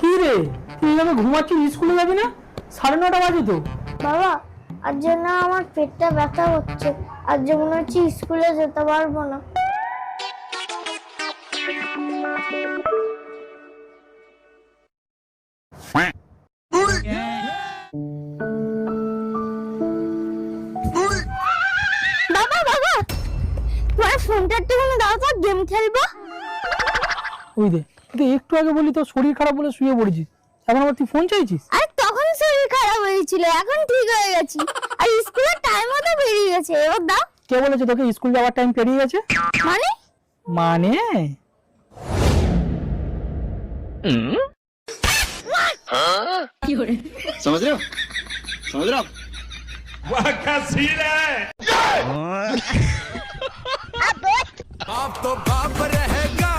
কি রে, তুই এভাবে ঘুমাচ্ছিস, স্কুলে যাবি না? 9:30 বাজে তো। বাবা, আজ জন্য আমার পেটটা ব্যথা হচ্ছে, আজ যে মনে হচ্ছে স্কুলে যেতে পারবো না। বাবা বাবা, তোমার ফোনটা একটু দাও তো, গেম খেলবো। ওই দে, তুই একটু আগে বলি তো শরীর খারাপ বলে শুয়ে পড়েছিস, এখন আবার তুই ফোন চাইছিস? আরে তখন শরীর খারাপ হয়েছিল, এখন ঠিক হয়ে গেছি। আর স্কুলের টাইমও তো বেরিয়ে গেছে, এবার দাও। কে বলেছে তোকে স্কুল যাওয়ার টাইম পেরিয়ে গেছে? মানে মানে समझ रहे हो समझ रहे हो वाह क्या सीन है। अब तो बाप रहेगा